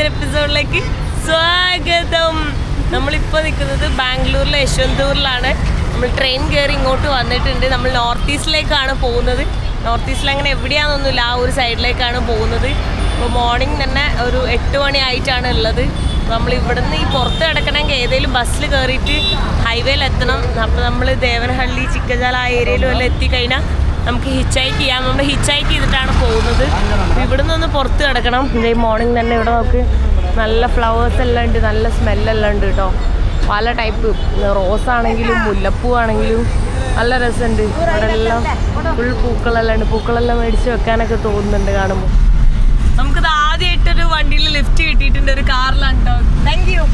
പുതിയൊരു എപ്പിസോഡിലേക്ക് സ്വാഗതം. നമ്മളിപ്പോൾ നിൽക്കുന്നത് ബാംഗ്ലൂരിലെ യശ്വന്തൂരിലാണ്. നമ്മൾ ട്രെയിൻ കയറി ഇങ്ങോട്ട് വന്നിട്ടുണ്ട്. നമ്മൾ നോർത്ത് ഈസ്റ്റിലേക്കാണ് പോകുന്നത്. നോർത്ത് ഈസ്റ്റിൽ അങ്ങനെ എവിടെയാണെന്നൊന്നുമില്ല, ആ ഒരു സൈഡിലേക്കാണ് പോകുന്നത്. ഇപ്പോൾ മോർണിംഗ് തന്നെ ഒരു 8 മണി ആയിട്ടാണ് ഉള്ളത്. നമ്മൾ ഇവിടുന്ന് ഈ പുറത്ത് കിടക്കണമെങ്കിൽ ഏതെങ്കിലും ബസ്സിൽ കയറിയിട്ട് ഹൈവേയിൽ എത്തണം. അപ്പോൾ നമ്മൾ ദേവനഹള്ളി ചിക്കജാല ആ ഏരിയയിലും എല്ലാം എത്തിക്കഴിഞ്ഞാൽ നമുക്ക് ഹിച്ച് ചെയ്യാം. നമ്മൾ ഹിച്ച് ചെയ്തിട്ടാണ് പോകുന്നത്. ഇവിടെ നിന്ന് പുറത്ത് കിടക്കണം. ഇതേ മോർണിംഗ് തന്നെ ഇവിടെ നമുക്ക് നല്ല ഫ്ലവേഴ്സ് എല്ലാം ഉണ്ട്, നല്ല സ്മെല്ലെല്ലാം ഉണ്ട് കേട്ടോ. പല ടൈപ്പ് റോസ് ആണെങ്കിലും മുല്ലപ്പൂ ആണെങ്കിലും നല്ല രസമുണ്ട്. ഇവിടെ എല്ലാം ഫുൾ പൂക്കളെല്ലാം ഉണ്ട്. പൂക്കളെല്ലാം മേടിച്ച് വെക്കാനൊക്കെ തോന്നുന്നുണ്ട് കാണുമ്പോൾ. നമുക്കിത് ആദ്യമായിട്ടൊരു വണ്ടിയിൽ ലിഫ്റ്റ് കിട്ടിയിട്ടുണ്ട്, ഒരു കാറിലാണ് കേട്ടോ. Thank you.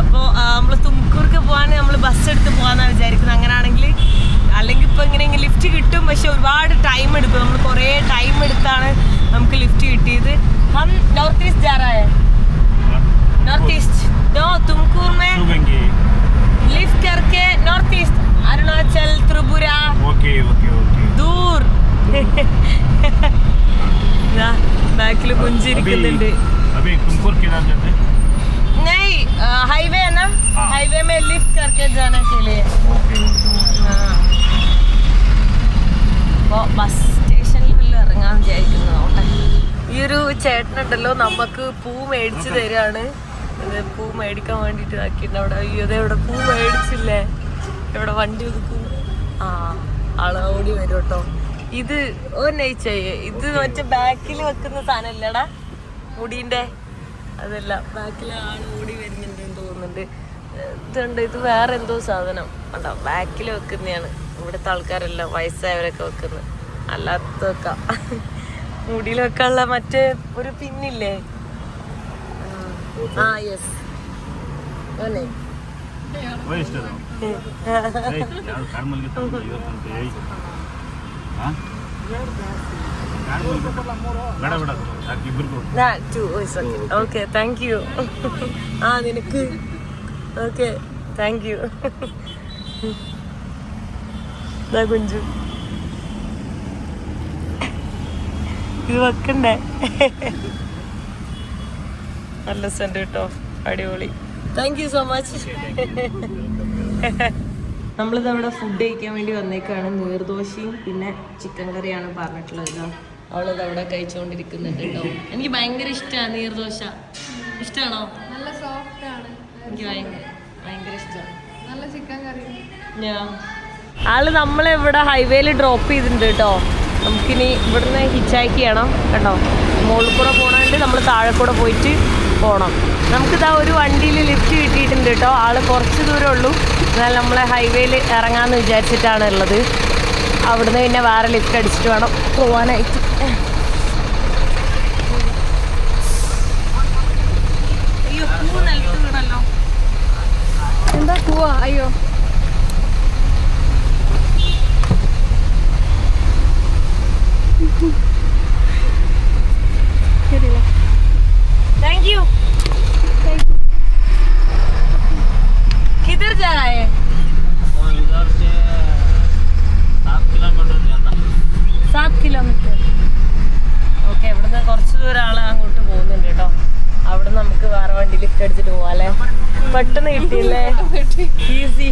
അപ്പോൾ നമ്മൾ തുംകൂർക്ക് പോകാൻ നമ്മൾ ബസ് എടുത്ത് പോകാമെന്നാണ് വിചാരിക്കുന്നത്. അങ്ങനെയാണെങ്കിൽ അല്ലെങ്കിൽ ഇപ്പോൾ ഇങ്ങനെ ലിഫ്റ്റ് കിട്ടും, പക്ഷെ ഒരുപാട് ടൈം എടുക്കും. നമ്മൾ കുറേ ടൈം എടുത്താണ് നമുക്ക് ലിഫ്റ്റ് കിട്ടിയത്. हम नॉर्थ ईस्ट जा रहा है, नॉर्थ ईस्ट तो तुमकुर में लिफ्ट करके north east Arunachal Tripura okay okay okay दूर ना बैकल पुंजिरिक्कुन्नुंड. अभी तुमकुर किधर जाते हैं? नहीं हाईवे है ना, हाईवे में लिफ्ट करके जाने के लिए. हाँ वो बस स्टेशनिൽ വല്ലതും ഇറങ്ങാൻ വിചാരിക്കുന്നു. നോട്ടെ, ഈ ഒരു ചേട്ടനുണ്ടല്ലോ നമുക്ക് പൂ മേടിച്ച് തരാണ്. പൂ മേടിക്കാൻ വേണ്ടിയിട്ട് ഇതാക്കിയിട്ടുണ്ട് അവിടെ. അയ്യോ അതെവിടെ പൂ മേടിച്ചില്ലേ, എവിടെ വണ്ടി ഒതുക്കും. ആ ആള് ഓടി വരും കേട്ടോ. ഇത് ഒന്നയിച്ചേ, ഇത് മറ്റേ ബാക്കിൽ വെക്കുന്ന സാധനമല്ലടാ മുടീൻ്റെ, അതല്ല ബാക്കിൽ ആൾ ഓടി വരുന്നുണ്ടെന്ന് തോന്നുന്നുണ്ട്. ഇതുണ്ട്, ഇത് വേറെ എന്തോ സാധനം ഉണ്ടോ ബാക്കിൽ വെക്കുന്നതാണ്. ഇവിടുത്തെ ആൾക്കാരെല്ലാം വയസ്സായവരൊക്കെ വെക്കുന്നത്, അല്ലാത്ത വെക്കാം. മുടിയിൽ വെക്കാനുള്ള മറ്റേ ഒരു പിന്നില്ലേ. ആ യെസ് അല്ലേ. Okay thank U. ആ നിനക്ക് ഓക്കെ താങ്ക് യു. കുഞ്ചു ഇത് വെക്കണ്ടേ. നല്ല സെന്റ് കേട്ടോ, അടിപൊളി. Thank you so much. നമ്മളിത് അവിടെ ഫുഡ് കഴിക്കാൻ വേണ്ടി വന്നേക്കാണ്. നീർദോശയും പിന്നെ ചിക്കൻ കറിയാണ് പറഞ്ഞിട്ടുള്ളത്. അവളത് അവിടെ കഴിച്ചുകൊണ്ടിരിക്കുന്നുണ്ട് കേട്ടോ. എനിക്ക് ഭയങ്കര ഇഷ്ടമാണ് നീർദോശ. ഇഷ്ടമാണോ? നല്ല സോഫ്റ്റ് ആണ്. എനിക്ക് ഭയങ്കര ഇഷ്ടമാണ്. നല്ല ചിക്കൻ കറി. ആള് നമ്മളെ ഇവിടെ ഹൈവേയിൽ ഡ്രോപ്പ് ചെയ്തിട്ടുണ്ട് കേട്ടോ. നമുക്കിനി ഇവിടുന്ന് ഹിച്ചാക്ക് ചെയ്യണം കേട്ടോ. മുകളിൽ കൂടെ പോകണമെങ്കിൽ നമ്മൾ താഴെ കൂടെ പോയിട്ട് പോകണം. നമുക്കിതാ ഒരു വണ്ടിയിൽ ലിഫ്റ്റ് കിട്ടിയിട്ടുണ്ട് കേട്ടോ. ആള് കുറച്ച് ദൂരമേ ഉള്ളൂ, എന്നാൽ നമ്മളെ ഹൈവേയിൽ ഇറങ്ങാമെന്ന് വിചാരിച്ചിട്ടാണ് ഉള്ളത്. അവിടുന്ന് പിന്നെ വേറെ ലിഫ്റ്റ് അടിച്ചിട്ട് വേണം പോവാനായിട്ട്. അയ്യോ പൂ നിലത്ത് വീണല്ലോ. എന്താ പൂവാ? അയ്യോ थैंक यू. किधर जा रहा है? इधर से 7 किलोमीटर जाता. 7 കിലോമീറ്റർ. ഓക്കെ, ഇവിടുന്ന് കുറച്ച് ദൂരം ആൾ അങ്ങോട്ട് പോകുന്നുണ്ട് കേട്ടോ. അവിടെ നമുക്ക് വേറെ വണ്ടി ലിഫ്റ്റ് അടിച്ചിട്ട് പോവാം അല്ലേ. പെട്ടെന്ന് കിട്ടിയില്ലേ, ഈസി.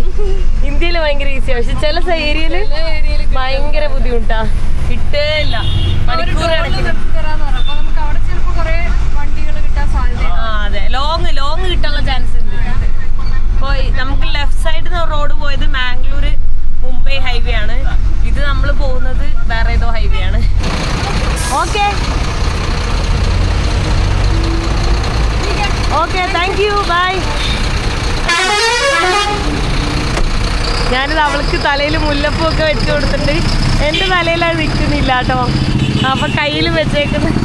ഇന്ത്യയിൽ ഭയങ്കര ഈസിയാണ്, പക്ഷെ ചില ഏരിയയില് ഭയങ്കര ബുദ്ധിമുട്ടാ, കിട്ടേ ഇല്ല. മണിക്കൂർ അതെ, ലോങ് കിട്ടാനുള്ള ചാൻസ് ഉണ്ട്. ഇപ്പോൾ നമുക്ക് ലെഫ്റ്റ് സൈഡിൽ നിന്ന് റോഡ് പോയത് മാംഗ്ലൂർ മുംബൈ ഹൈവേ ആണ്. ഇത് നമ്മൾ പോകുന്നത് വേറെ ഏതോ ഹൈവേ ആണ്. Okay okay thank you bye. ഞാനിത് അവൾക്ക് തലയിൽ മുല്ലപ്പൂ ഒക്കെ വെച്ച് കൊടുത്തിട്ടുണ്ട്. എൻ്റെ തലയിലത് നിൽക്കുന്നില്ല കേട്ടോ. അപ്പം കയ്യിൽ വെച്ചേക്കുന്നത്,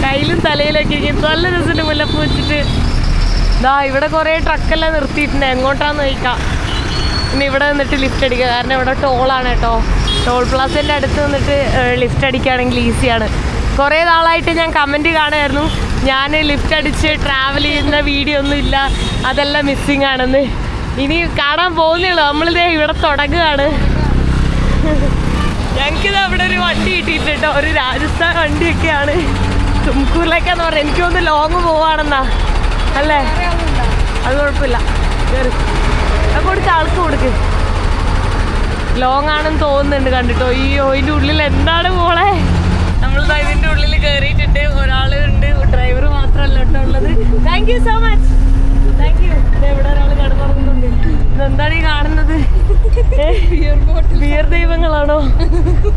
കയ്യിലും തലയിലൊക്കെ ഇരിക്കും. നല്ല രസമുണ്ട് മുല്ലപ്പൂ വെച്ചിട്ട്. ഇതാ ഇവിടെ കുറേ ട്രക്കെല്ലാം നിർത്തിയിട്ടുണ്ട്. എങ്ങോട്ടാന്ന് ചോദിക്കാം. ഇനി ഇവിടെ നിന്നിട്ട് ലിഫ്റ്റ് അടിക്കുക, കാരണം ഇവിടെ ടോളാണ് കേട്ടോ. ടോൾ പ്ലാസേൻ്റെ അടുത്ത് നിന്നിട്ട് ലിഫ്റ്റ് അടിക്കുകയാണെങ്കിൽ ഈസിയാണ്. കുറേ നാളായിട്ട് ഞാൻ കമൻറ്റ് കാണുമായിരുന്നു, ഞാൻ ലിഫ്റ്റ് അടിച്ച് ട്രാവൽ ചെയ്യുന്ന വീഡിയോ ഒന്നും ഇല്ല, അതെല്ലാം മിസ്സിങ് ആണെന്ന്. ഇനി കാണാൻ പോകുന്നുള്ളൂ. നമ്മളിതേ ഇവിടെ തുടങ്ങുകയാണ്. ഞങ്ങൾക്കിത് അവിടെ ഒരു വണ്ടി കിട്ടിയിട്ട് കേട്ടോ, ഒരു രാജസ്ഥാൻ വണ്ടിയൊക്കെയാണ്. തുംകൂറിലേക്കാന്ന് പറഞ്ഞ എനിക്ക് തോന്നുന്നു ലോങ് പോവാണെന്നാ അല്ലേ? വേറെ ആളുണ്ടോ? അത് കുഴപ്പമില്ല, കയറി കൊടുക്ക, ആൾക്ക് കൊടുക്ക്. ലോങ് ആണെന്ന് തോന്നുന്നുണ്ട് കണ്ടിട്ടോ. അയ്യോ ഇതിൻ്റെ ഉള്ളിൽ എന്താണ് മോളെ? നമ്മളിതാ ഇതിൻ്റെ ഉള്ളിൽ കയറിയിട്ടുണ്ട്. ഒരാളുണ്ട്, ഡ്രൈവർ മാത്രമല്ല കേട്ടോ ഉള്ളത്. Thank you so much, thank you. ഇവിടെ ഒരാൾ കിടന്നുറങ്ങുന്നുണ്ട്. ഇതെന്താണ് ഈ കാണുന്നത്? ബിയർ ദൈവങ്ങളാണോ?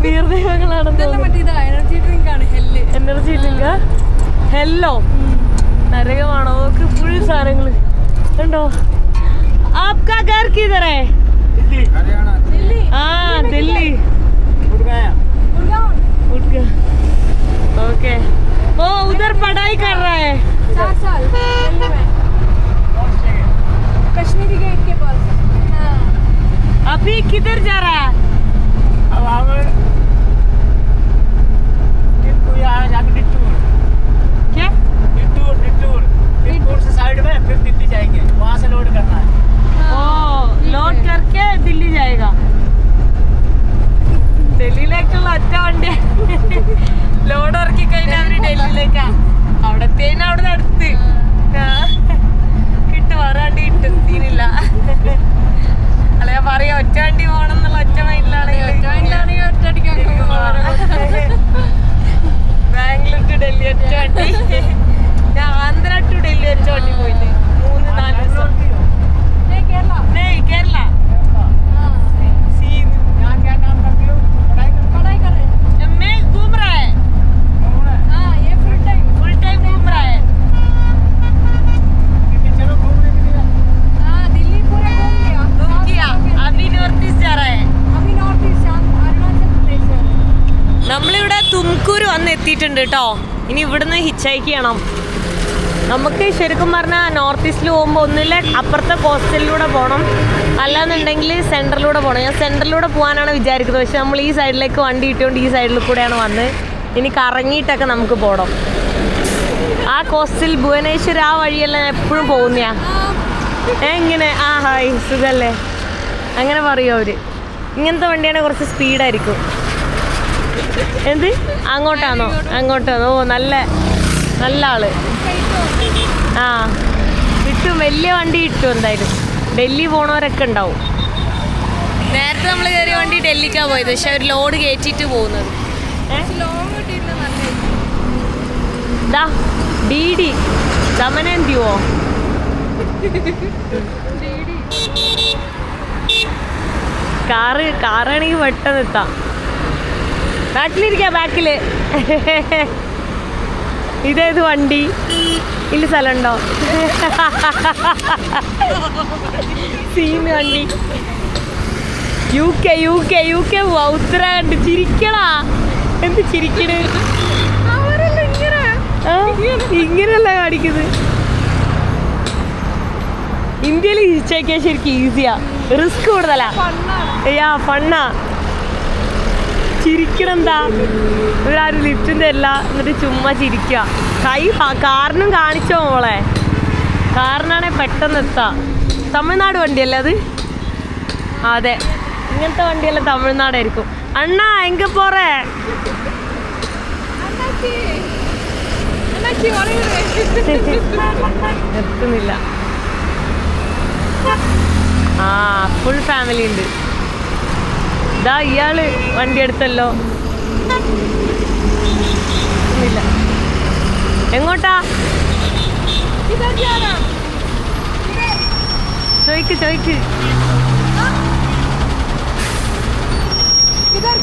ബിയർ ദൈവങ്ങളാണോ? എനർജി ഡ്രിങ്ക് ആണ്. എനർജി ഡ്രിങ്ക? ഹെല്ലോ നരകമാണോ? നോക്ക് ഫുൾ സാധനങ്ങൾ ഉണ്ടോ? ആപ്കാ ഘർ കിധർ ഹൈ? हाँ दिल्ली ओके। वो उधर पढ़ाई कर रहा है 4 साल दिल्ली में, कश्मीरी गेट के पास। हाँ। अभी किधर जा रहा है? अब हम क्या डिटूर से साइड में फिर दिल्ली जाएंगे, वहाँ से लोड करना है। ओ ലോഡ് करके दिल्ली जाएगा। ഡൽഹിയിലേക്കുള്ള ഒറ്റ വണ്ടി ലോഡ് ഇറക്കി കഴിഞ്ഞാൽ അവര് ഡൽഹിയിലേക്കാ. അവിടത്തേന് അവിടെ അടുത്ത് കിട്ടും, വേറെ വണ്ടി കിട്ടും, സീനില്ല. അല്ല ഞാൻ പറയാ ഒറ്റ വണ്ടി പോകണം എന്നുള്ള ഒറ്റ മൈൻഡിലാണെങ്കിൽ ബാംഗ്ലൂർ ടു ഡൽഹി ഒറ്റ വണ്ടി. ഞാൻ ആന്ധ്ര ടു ഡൽഹി ഒറ്റ വണ്ടി പോയിട്ട് 3-4 ദിവസം. കേരള सीन क्या काम करती हो? पढ़ाई कर रहे हैं। मैं घूम रहा है, हाँ ये फुल टाइम घूम रहा है। चलो घूमने के लिए। हाँ दिल्ली पूरा घूम लिया। घूम किया, अभी नॉर्थ ईस्ट जा रहा है। अभी नॉर्थ ईस्ट अरुणाचल प्रदेश है। നമ്മളിവിടെ തുംകൂര് വന്ന് എത്തിയിട്ടുണ്ട് കേട്ടോ. ഇനി ഇവിടുന്ന് ഹിച്ചൈക്ക് ചെയ്യണം. നമുക്ക് ശരിക്കും പറഞ്ഞാൽ നോർത്ത് ഈസ്റ്റിൽ പോകുമ്പോൾ ഒന്നിലെ അപ്പുറത്തെ കോസ്റ്റലിലൂടെ പോകണം, അല്ലാന്നുണ്ടെങ്കിൽ സെൻട്രലിലൂടെ പോകണം. ഞാൻ സെൻട്രലിലൂടെ പോകാനാണ് വിചാരിക്കുന്നത്, പക്ഷെ നമ്മൾ ഈ സൈഡിലേക്ക് വണ്ടി കിട്ടിയോണ്ട് ഈ സൈഡിൽ കൂടെയാണ് വന്ന്. ഇനി കറങ്ങിയിട്ടൊക്കെ നമുക്ക് പോകണം. ആ കോസ്റ്റൽ ഭുവനേശ്വർ ആ വഴിയെല്ലാം എപ്പോഴും പോകുന്നയാ. ഇങ്ങനെ ആ ഹായ് സുഖല്ലേ അങ്ങനെ പറയും അവർ. ഇങ്ങനത്തെ വണ്ടിയാണെങ്കിൽ കുറച്ച് സ്പീഡായിരിക്കും. എന്ത് അങ്ങോട്ടാണോ? അങ്ങോട്ടാണോ? ഓ നല്ല നല്ല ആള്. ആ കിട്ടും, വലിയ വണ്ടി കിട്ടും എന്തായാലും. ഡൽഹി പോണവരൊക്കെ ഉണ്ടാവും. നേരത്തെ നമ്മൾ കയറിയ വണ്ടി ഡൽഹിക്കാണ് പോയത്, പക്ഷെ അവർ ലോഡ് കയറ്റിയിട്ട് പോകുന്നത്. ലോങ് കിട്ടിയിരുന്ന നല്ല ഡി ഡി ദമനന്തിയോ കാറാണെങ്കിൽ പെട്ടെന്ന് എത്താം. ബാക്കിലിരിക്കാം, ബാക്കില്. ഇതേത് വണ്ടി? ഇല്ല സ്ഥലമുണ്ടോ? സീൻ വണ്ടി. UK പോവാ. ഉത്തരാഖണ്ഡ്. ചിരിക്കണാ? എന്ത് ചിരിക്കണ്? ഇങ്ങനെയല്ല കാണിക്കുന്നത്. ഇന്ത്യയിൽ ഹിച്ചയ്ക്കാൻ ശരിക്കും ഈസിയാ, റിസ്ക് കൂടുതലാ. ഫണ്ണാ. ചിരിക്കണെന്താ? ഇവരാരും ലിഫ്റ്റും തരില്ല, എന്നിട്ട് ചുമ്മാ ചിരിക്കുക. കാറിനും കാണിച്ചോ മോളെ? കാറിനാണെ പെട്ടെന്ന് എത്താം. തമിഴ്നാട് വണ്ടിയല്ലേ അത്? അതെ, ഇങ്ങനത്തെ വണ്ടിയെല്ലാം തമിഴ്നാടായിരിക്കും. അണ്ണാ എങ്ക പോറേ? നിർത്തുന്നില്ല. ആ ഫുൾ ഫാമിലി ഉണ്ട്. ഇതാ ഇയാള് വണ്ടി എടുത്തല്ലോ. ഇല്ല, എങ്ങോട്ടാ? ചോയ്ക്ക്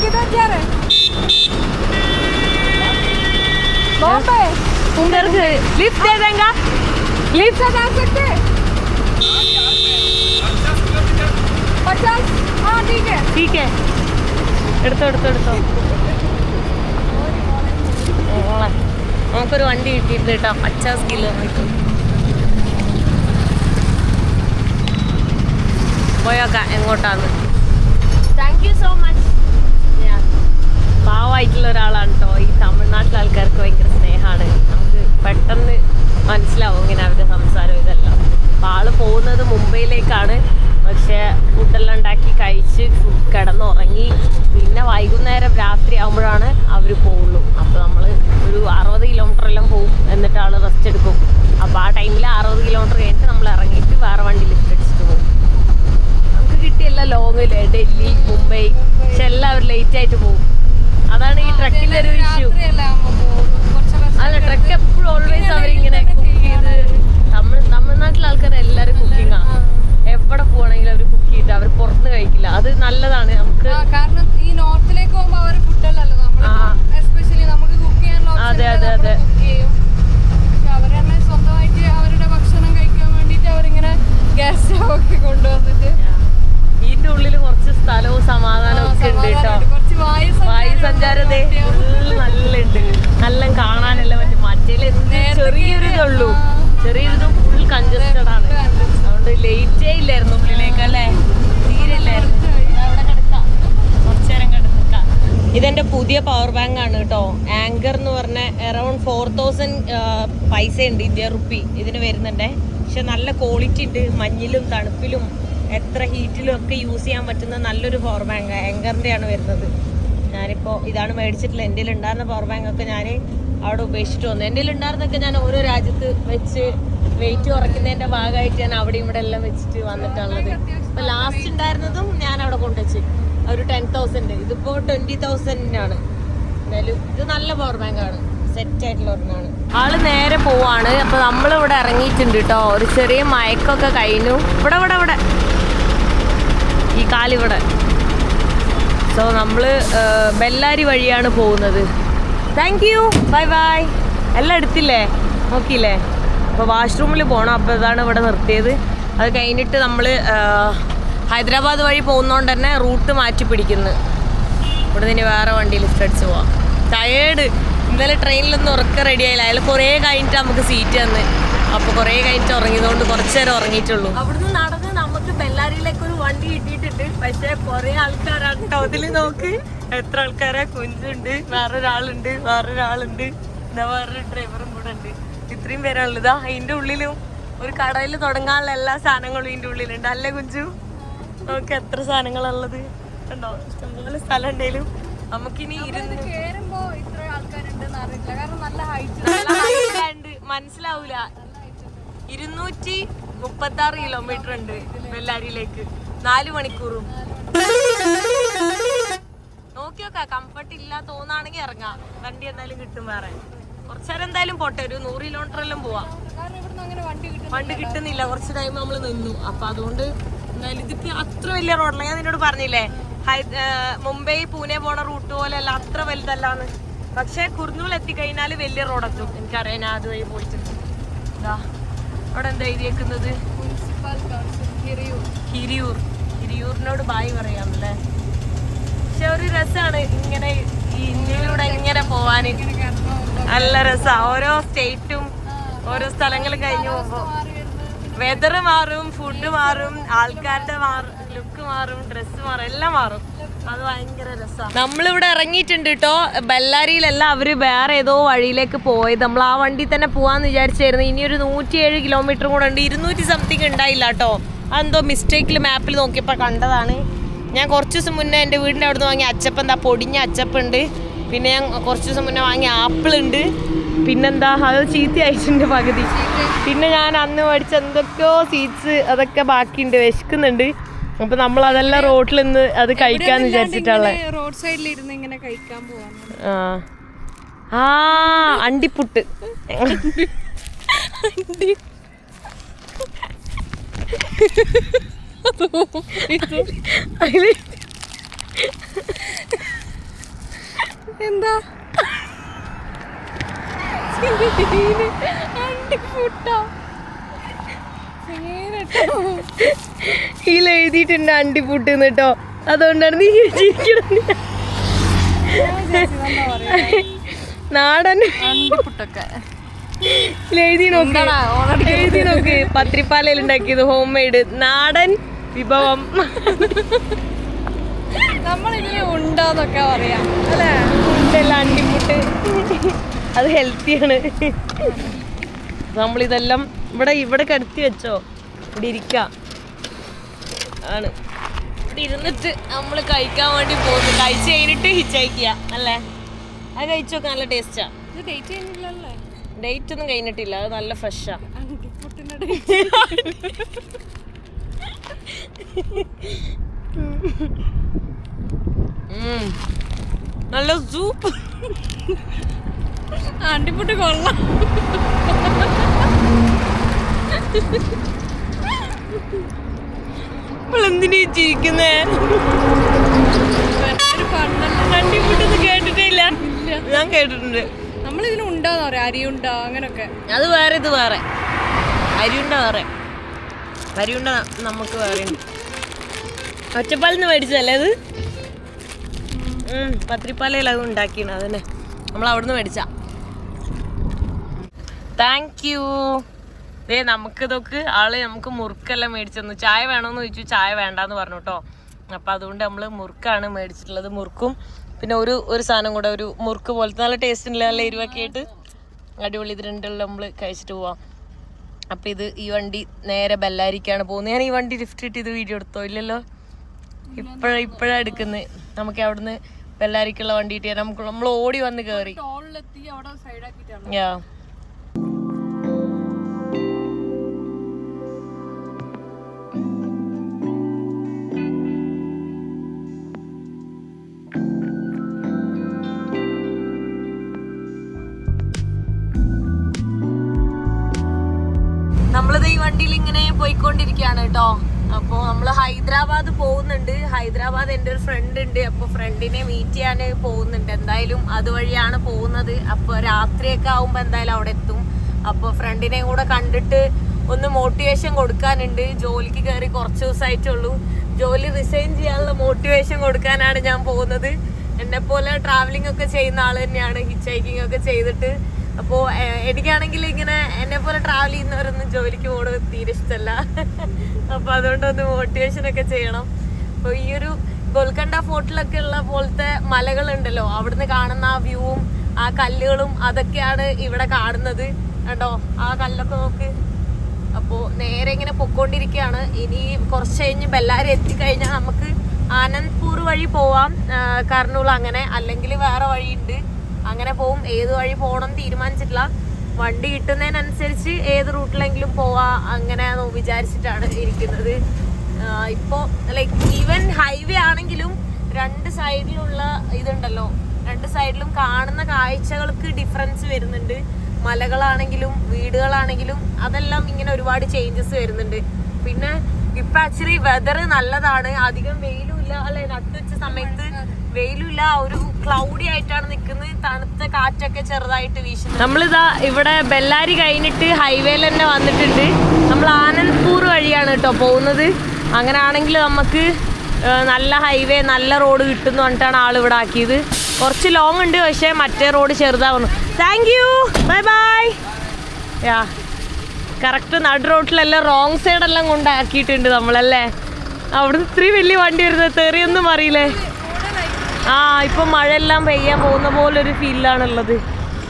किधर जा रहे? बॉम्बे। उधर लिफ्ट दे देंगे? लिफ्ट से जा सकते हैं? 50? हाँ ठीक है। എടുത്തോ. നമുക്കൊരു വണ്ടി കിട്ടിയിട്ട് കേട്ടോ, 50 കിലോമീറ്റർ പോയോക്കാം എങ്ങോട്ടാന്ന്. Thank you so much. പാവമായിട്ടുള്ള ഒരാളാണ് കേട്ടോ. ഈ തമിഴ്നാട്ടിലെ ആൾക്കാർക്ക് ഭയങ്കര സ്നേഹമാണ്. നമുക്ക് പെട്ടെന്ന് മനസ്സിലാവും ഇങ്ങനെ അവരുടെ സംസാരം ഇതെല്ലാം. അപ്പോൾ ആള് പോകുന്നത് മുംബൈയിലേക്കാണ്. പക്ഷേ ഫുഡെല്ലാം ഉണ്ടാക്കി കഴിച്ച് കഴിച്ച് കിടന്നുറങ്ങി. പിന്നെ വൈകുന്നേരം രാത്രി ആകുമ്പോഴാണ് അവർ പോവുള്ളൂ. അപ്പോൾ നമ്മൾ ഒരു 60 കിലോമീറ്റർ എല്ലാം പോകും, എന്നിട്ട് ആൾ റെസ്റ്റ് എടുക്കും. അപ്പോൾ ആ ടൈമിൽ 60 കിലോമീറ്റർ കഴിഞ്ഞിട്ട് നമ്മൾ ഇറങ്ങിയിട്ട് വേറെ വണ്ടി ലിഫ്റ്റ് അടിച്ചിട്ട് പോകും. നമുക്ക് കിട്ടിയല്ല ലോങ്ങില്ലേ, ഡൽഹി, മുംബൈ, പക്ഷെ എല്ലാവരും ലേറ്റ് ആയിട്ട് പോകും. അതാണ് ഈ ട്രക്കിൻ്റെ ഒരു ഇഷ്യൂ. അല്ല, ട്രക്ക് എപ്പോഴും ഓൾവേസ് അവരിങ്ങനെ കുക്ക് ചെയ്ത്, തമിഴ്നാട്ടിലെ ആൾക്കാർ എല്ലാവരും കുക്കിങ്ങാണ്. എവിടെ പോകണമെങ്കിലും അവർ കുക്ക് ചെയ്തിട്ട് അവർ പുറത്ത് കഴിക്കില്ല. അത് നല്ലതാണ് നമുക്ക്. കാരണം ഈ നോർത്തിലേക്ക് പോകുമ്പോൾ അവർ ഫുഡല്ലല്ലോ എസ്പെഷ്യലി നമുക്ക് കുക്ക് ചെയ്യാനുള്ള കുക്ക് ചെയ്യും. പക്ഷെ അവർ തന്നെ സ്വന്തമായിട്ട് അവരുടെ ഭക്ഷണം കഴിക്കാൻ വേണ്ടിയിട്ട് അവരിങ്ങനെ ഗ്യാസ് സ്റ്റവ് ഒക്കെ കൊണ്ടുവന്നിട്ട് ഇതിന്റെ ഉള്ളിൽ കുറച്ച് സ്ഥലവും സമാധാനവും ഒക്കെ ഉണ്ട് കേട്ടോ. കുറച്ച് വായു സഞ്ചാരത്തെ നല്ല ഉണ്ട്, നല്ല കാണാനെല്ലാം പറ്റും. മറ്റേല് എന്ത് ചെറിയൊരു ഇതുള്ളൂ, ചെറിയൊരിതും ഫുൾ കൺജസ്റ്റഡ് ആണ്. അതുകൊണ്ട് ലേറ്റേ ഇല്ലായിരുന്നു ഉള്ളിലേക്ക്, അല്ലേ? തീരെ ഇല്ലായിരുന്നു. അവിടെ കിടക്കാം, കുറച്ചേരം കിടക്കാം. ഇതെന്റെ പുതിയ പവർ ബാങ്ക് ആണ് കേട്ടോ. ആങ്കർ എന്ന് പറഞ്ഞ അറൌണ്ട് 4000 പൈസ ഉണ്ട്, ഇന്ത്യ റുപ്പി ഇതിന് വരുന്നുണ്ടേ. പക്ഷെ നല്ല ക്വാളിറ്റി ഉണ്ട്. മഞ്ഞിലും തണുപ്പിലും എത്ര ഹീറ്റിലും ഒക്കെ യൂസ് ചെയ്യാൻ പറ്റുന്ന നല്ലൊരു പവർ ബാങ്ക് ആങ്കറിൻ്റെ ആണ് വരുന്നത്. ഞാനിപ്പോൾ ഇതാണ് മേടിച്ചിട്ടുള്ളത്. എൻ്റെ ഉണ്ടായിരുന്ന പവർ ബാങ്ക് ഒക്കെ ഞാൻ അവിടെ ഉപേക്ഷിച്ചിട്ട് വന്നു. എൻ്റെ ഉണ്ടായിരുന്നൊക്കെ ഞാൻ ഓരോ രാജ്യത്ത് വെച്ച് വെയിറ്റ് കുറയ്ക്കുന്നതിൻ്റെ ഭാഗമായിട്ട് ഞാൻ അവിടെ ഇവിടെ എല്ലാം വെച്ചിട്ട് വന്നിട്ടുള്ളത്. ഇപ്പം ലാസ്റ്റ് ഉണ്ടായിരുന്നതും ഞാൻ അവിടെ കൊണ്ടുവച്ച് ഒരു 10,000. ഇതിപ്പോൾ 20,000 എന്തായാലും ഇത് നല്ല പവർ ബാങ്ക് ആണ്, സെറ്റ് ആയിട്ടുള്ള ഒരെണ്ണമാണ്. ആള് നേരെ പോവാണ്. അപ്പോൾ നമ്മളിവിടെ ഇറങ്ങിയിട്ടുണ്ട് കേട്ടോ. ഒരു ചെറിയ മയക്കൊക്കെ കഴിഞ്ഞു. ഇവിടെ ഈ കാലിവിടെ. സോ നമ്മൾ ബെല്ലാരി വഴിയാണ് പോകുന്നത്. Thank you, bye by. എല്ലാം എടുത്തില്ലേ, നോക്കിയില്ലേ? അപ്പോൾ വാഷ്റൂമിൽ പോകണം. അപ്പോൾ ഇതാണ് ഇവിടെ നിർത്തിയത്. അത് കഴിഞ്ഞിട്ട് നമ്മൾ ഹൈദരാബാദ് വഴി പോകുന്നതുകൊണ്ട് തന്നെ റൂട്ട് മാറ്റി പിടിക്കുന്നു. ഇവിടെ നിന്ന് വേറെ വണ്ടി ലിഫ്റ്റ് അടിച്ച് പോവാം. ടയേർഡ്. ഇന്നലെ ട്രെയിനിലൊന്നും ഉറക്കം റെഡി ആയില്ല. അയാൾ കുറേ കഴിഞ്ഞിട്ട് നമുക്ക് സീറ്റ് തന്ന്. അപ്പോൾ കുറേ കഴിഞ്ഞിട്ട് ഉറങ്ങിയതുകൊണ്ട് കുറച്ച് നേരം ഉറങ്ങിയിട്ടുള്ളൂ. അവിടുന്ന് നടന്ന് നമുക്ക് ബെല്ലാരിയിലേക്ക് ഒരു വണ്ടി കിട്ടിയിട്ടുണ്ട്. പക്ഷേ കുറേ ആൾക്കാരാണ് കേട്ടോ. അതിൽ നോക്ക് എത്ര ആൾക്കാരാ. കുഞ്ചുണ്ട്, വേറൊരാളുണ്ട്, ഇതാ വേറൊരു ഡ്രൈവറും കൂടെ ഉണ്ട്. ഇത്രയും പേരാണുള്ളത്. ഇതാ അതിൻ്റെ ഉള്ളിലും ഒരു കടയിൽ തുടങ്ങാനുള്ള എല്ലാ സാധനങ്ങളും ഇതിൻ്റെ ഉള്ളിലുണ്ട്, അല്ലേ കുഞ്ചു? നമുക്ക് എത്ര സാധനങ്ങളുള്ളത് കണ്ടോ. ഇഷ്ടംപോലെ സ്ഥലം ഉണ്ടെങ്കിലും നമുക്കിനി മനസ്സിലാവൂല. 236 കിലോമീറ്റർ ഉണ്ട് ബെല്ലാരിയിലേക്ക്, 4 മണിക്കൂറും. നോക്കി നോക്കാം, കംഫർട്ട് ഇല്ല തോന്നാണെങ്കിൽ ഇറങ്ങാം. വണ്ടി എന്തായാലും കിട്ടും. വേറെ കുറച്ചേരം എന്തായാലും പോട്ടെ, ഒരു 100 കിലോമീറ്റർ എല്ലാം പോവാം. വണ്ടി കിട്ടുന്നില്ല, കുറച്ച് ടൈം നമ്മൾ നിന്നു. അപ്പൊ അതുകൊണ്ട് എന്തായാലും ഇതിപ്പോ അത്ര വലിയ റോഡല്ല. ഞാൻ നിന്നോട് പറഞ്ഞില്ലേ, മുംബൈ പൂനെ പോണ റൂട്ട് പോലെ അല്ല, അത്ര വലുതല്ലാന്ന്. പക്ഷെ കുർനൂൽ എത്തിക്കഴിഞ്ഞാൽ വലിയ റോഡെത്തും. എനിക്കറിയാം, ഞാൻ അതുവഴി പോയിട്ടുണ്ട്. ഇതാ അവിടെ എന്താ എഴുതിയേക്കുന്നത്? ഹിരിയൂറിനോട് ബായ് പറയാമല്ലേ. പക്ഷെ ഒരു രസമാണ് ഇങ്ങനെ ഈ ഇന്ത്യയിലൂടെ ഇങ്ങനെ പോവാന്. നല്ല രസമാണ്. ഓരോ സ്റ്റേറ്റും ഓരോ സ്ഥലങ്ങൾ കഴിഞ്ഞു പോകുമ്പോൾ വെതർ മാറും, ഫുഡ് മാറും, ആൾക്കാരുടെ ലുക്ക് മാറും, ഡ്രസ്സ് മാറും, എല്ലാം മാറും. അത് ഭയങ്കര രസമാണ്. നമ്മളിവിടെ ഇറങ്ങിയിട്ടുണ്ട് കേട്ടോ. ബെല്ലാരിയിലല്ല, അവര് വേറെ ഏതോ വഴിയിലേക്ക് പോയത്. നമ്മൾ ആ വണ്ടി തന്നെ പോവാന്ന് വിചാരിച്ചായിരുന്നു. ഇനി ഒരു 107 കിലോമീറ്റർ കൂടെ ഉണ്ട്. 200 സംതിങ് ഉണ്ടായില്ല കേട്ടോ. അതെന്തോ മിസ്റ്റേക്കിൽ മാപ്പിൽ നോക്കിയപ്പോൾ കണ്ടതാണ്. ഞാൻ കുറച്ച് ദിവസം മുന്നേ എൻ്റെ വീടിൻ്റെ അവിടെ നിന്ന് വാങ്ങിയ അച്ചപ്പം, എന്താ പൊടിഞ്ഞ അച്ചപ്പുണ്ട്. പിന്നെ ഞാൻ കുറച്ച് ദിവസം മുന്നേ വാങ്ങിയ ആപ്പിൾ ഉണ്ട്. പിന്നെന്താ, അത് ചീത്തയായിട്ടുണ്ട് പകുതി. പിന്നെ ഞാൻ അന്ന് മേടിച്ച എന്തൊക്കെയോ സീഡ്സ് അതൊക്കെ ബാക്കിയുണ്ട്. വിശക്കുന്നുണ്ട്. അപ്പൊ നമ്മൾ അതെല്ലാം റോഡിൽ നിന്ന് അത് കഴിക്കാന്ന് വിചാരിച്ചിട്ടുള്ള. റോഡ് സൈഡിൽ ഇരുന്ന് ഇങ്ങനെ കഴിക്കാൻ പോവാണ്. അണ്ടിപ്പുട്ട്. എന്താ അണ്ടിപ്പുട്ടോ? ഇതിൽ എഴുതിയിട്ടുണ്ട് അണ്ടിപ്പുട്ട് കേട്ടോ. അതുകൊണ്ടാണ് നീ ചിരിക്കണത്. നാടൻ അണ്ടിപ്പുട്ടൊക്കെ എഴുതി നോക്ക്. പത്രിപ്പാലയിൽ ഉണ്ടാക്കിയത്, ഹോം മെയ്ഡ് നാടൻ വിഭവം. നമ്മളിങ്ങനെ ഉണ്ടോന്നൊക്കെ പറയാം അല്ലേ? ഉണ്ടല്ല, അണ്ടിപ്പുട്ട്. അത് ഹെൽത്തിയാണ്. നമ്മളിതെല്ലാം ഇവിടെ കിടത്തി വെച്ചോ, ഇവിടെ ഇരിക്കാം ആണ്. ഇവിടെ ഇരുന്നിട്ട് നമ്മൾ കഴിക്കാൻ വേണ്ടി പോകുന്നു. കഴിച്ച് കഴിഞ്ഞിട്ട് ഹിച്ചയക്കുക അല്ലേ? അത് കഴിച്ചോക്കെ നല്ല ടേസ്റ്റാ. ഇത് ഡേറ്റ് ചെയ്യുന്നില്ലല്ലേ? ഡേറ്റ് ഒന്നും കഴിഞ്ഞിട്ടില്ല, അത് നല്ല ഫ്രഷാ. നല്ല സൂപ്പ്. അണ്ടിപ്പുട്ട് കൊള്ളാം. എന്തിനാ ചിരിക്കുന്നേ? അണ്ടിപ്പുട്ടൊന്നും കേട്ടിട്ടേ ഇല്ല. ഞാൻ കേട്ടിട്ടുണ്ട്. നമ്മളിതിന് ഉണ്ടാന്ന് പറയാം, അരിയുണ്ട അങ്ങനൊക്കെ. അത് വേറെ, ഇത് വേറെ. അരിയുണ്ട വേറെ, അരിയുണ്ട നമുക്ക് വേറെ ഉണ്ട്. ഒറ്റപ്പാലിന്ന് മേടിച്ചതല്ലേ അത്? പത്രിപ്പാലയിൽ അത് ഉണ്ടാക്കിയാണ്. അതന്നെ നമ്മൾ അവിടുന്ന് മേടിച്ച. Thank you. ദേ നമുക്ക് ഇതൊക്കെ ആള് നമുക്ക് മുറുക്കെല്ലാം മേടിച്ചു. ചായ വേണമെന്ന് ചോദിച്ചു, ചായ വേണ്ടാന്ന് പറഞ്ഞു കേട്ടോ. അപ്പം അതുകൊണ്ട് നമ്മൾ മുറുക്കാണ് മേടിച്ചിട്ടുള്ളത്. മുറുക്കും പിന്നെ ഒരു സാധനം കൂടെ, ഒരു മുറുക്ക് പോലത്തെ നല്ല ടേസ്റ്റ് ഉണ്ടല്ലോ, നല്ല എരിവൊക്കെ ആയിട്ട് അടിപൊളി. ഇത് രണ്ടുള്ള നമ്മൾ കഴിച്ചിട്ട് പോവാം. അപ്പം ഈ വണ്ടി നേരെ ബെല്ലാരിക്കാണ് പോകുന്നത്. ഞാൻ ഈ വണ്ടി ലിഫ്റ്റ് ഇട്ട് ഇത് വീഡിയോ എടുത്തോ? ഇല്ലല്ലോ, ഇപ്പോഴാണ് എടുക്കുന്നത്. നമുക്ക് അവിടുന്ന് ബെല്ലാരിക്കുള്ള വണ്ടി കിട്ടിയാൽ നമ്മൾ ഓടി വന്ന് കയറി. യാ നമ്മളിത് ഈ വണ്ടിയിൽ ഇങ്ങനെ പോയിക്കൊണ്ടിരിക്കുകയാണ് കേട്ടോ. അപ്പോൾ നമ്മൾ ഹൈദരാബാദ് പോകുന്നുണ്ട്. ഹൈദരാബാദ് എൻ്റെ ഒരു ഫ്രണ്ട് ഉണ്ട്. അപ്പോൾ ഫ്രണ്ടിനെ മീറ്റ് ചെയ്യാൻ പോകുന്നുണ്ട്. എന്തായാലും അതുവഴിയാണ് പോകുന്നത്. അപ്പോൾ രാത്രിയൊക്കെ ആവുമ്പോൾ എന്തായാലും അവിടെ എത്തും. അപ്പോൾ ഫ്രണ്ടിനെ കൂടെ കണ്ടിട്ട് ഒന്ന് മോട്ടിവേഷൻ കൊടുക്കാനുണ്ട്. ജോലിക്ക് കയറി കുറച്ച് ദിവസമായിട്ടുള്ളൂ. ജോലി റിസൈൻ ചെയ്യാനുള്ള മോട്ടിവേഷൻ കൊടുക്കാനാണ് ഞാൻ പോകുന്നത്. എന്നെപ്പോലെ ട്രാവലിംഗ് ഒക്കെ ചെയ്യുന്ന ആൾ തന്നെയാണ്, ഹിച്ച് ഹൈക്കിംഗ് ഒക്കെ ചെയ്തിട്ട്. അപ്പോൾ എനിക്കാണെങ്കിൽ ഇങ്ങനെ എന്നെ പോലെ ട്രാവൽ ചെയ്യുന്നവരൊന്നും ജോലിക്ക് പോകുന്നത് തീരെ ഇഷ്ടമല്ല. അപ്പോൾ അതുകൊണ്ടൊന്ന് മോട്ടിവേഷൻ ഒക്കെ ചെയ്യണം. അപ്പോൾ ഈ ഒരു ഗോൽക്കണ്ട ഫോർട്ടിലൊക്കെ ഉള്ള പോലത്തെ മലകളുണ്ടല്ലോ, അവിടുന്ന് കാണുന്ന ആ വ്യൂവും ആ കല്ലുകളും അതൊക്കെയാണ് ഇവിടെ കാണുന്നത്. കണ്ടോ ആ കല്ലൊക്കെ നോക്ക്. അപ്പോൾ നേരെ ഇങ്ങനെ പൊക്കോണ്ടിരിക്കുകയാണ്. ഇനി കുറച്ച് കഴിഞ്ഞ് ബെല്ലാരി എത്തിക്കഴിഞ്ഞാൽ നമുക്ക് ആനന്ദ്പൂർ വഴി പോവാം, കർണൂൾ അങ്ങനെ, അല്ലെങ്കിൽ വേറെ വഴിയുണ്ട്, അങ്ങനെ പോവും. ഏത് വഴി പോകണം തീരുമാനിച്ചിട്ടില്ല. വണ്ടി കിട്ടുന്നതിനനുസരിച്ച് ഏത് റൂട്ടിലെങ്കിലും പോവാ അങ്ങനെ വിചാരിച്ചിട്ടാണ് ഇരിക്കുന്നത്. ഇപ്പോൾ ലൈക്ക് ഈവൻ ഹൈവേ ആണെങ്കിലും രണ്ട് സൈഡിലുള്ള ഇതുണ്ടല്ലോ, രണ്ട് സൈഡിലും കാണുന്ന കാഴ്ചകൾക്ക് ഡിഫറൻസ് വരുന്നുണ്ട്. മലകളാണെങ്കിലും വീടുകളാണെങ്കിലും അതെല്ലാം ഇങ്ങനെ ഒരുപാട് ചേഞ്ചസ് വരുന്നുണ്ട്. പിന്നെ ഇപ്പൊ ആക്ച്വലി വെതർ നല്ലതാണ്, അധികം വെയിലും ഇല്ല അല്ലെ? നട്ടുവെച്ച സമയത്ത് വെയിലുമില്ല, ഒരു ക്ലൗഡി ആയിട്ടാണ് നിൽക്കുന്നത്. തണുത്ത കാറ്റൊക്കെ ചെറുതായിട്ട് വീശുന്നു. നമ്മളിതാ ഇവിടെ ബെല്ലാരി കഴിഞ്ഞിട്ട് ഹൈവേയിൽ തന്നെ വന്നിട്ടുണ്ട്. നമ്മൾ ആനന്ദ്പൂർ വഴിയാണ് കേട്ടോ പോകുന്നത്. അങ്ങനെ ആണെങ്കിൽ നമുക്ക് നല്ല ഹൈവേ, നല്ല റോഡ് കിട്ടുന്നു പറഞ്ഞിട്ടാണ് ആൾ ഇവിടെ ആക്കിയത്. കുറച്ച് ലോങ് ഉണ്ട്, പക്ഷേ മറ്റേ റോഡ് ചെറുതാവുന്നു. Thank you, bye bye. Yeah correct നടു റോട്ടിലെല്ലാം റോങ് സൈഡെല്ലാം കൊണ്ടാക്കിയിട്ടുണ്ട് നമ്മളല്ലേ. അവിടുന്ന് ഇത്രയും വലിയ വണ്ടി വരുന്നത് തെറിയൊന്നും അറിയില്ലേ. ഇപ്പം മഴയെല്ലാം പെയ്യാൻ പോകുന്ന പോലൊരു ഫീലാണുള്ളത്.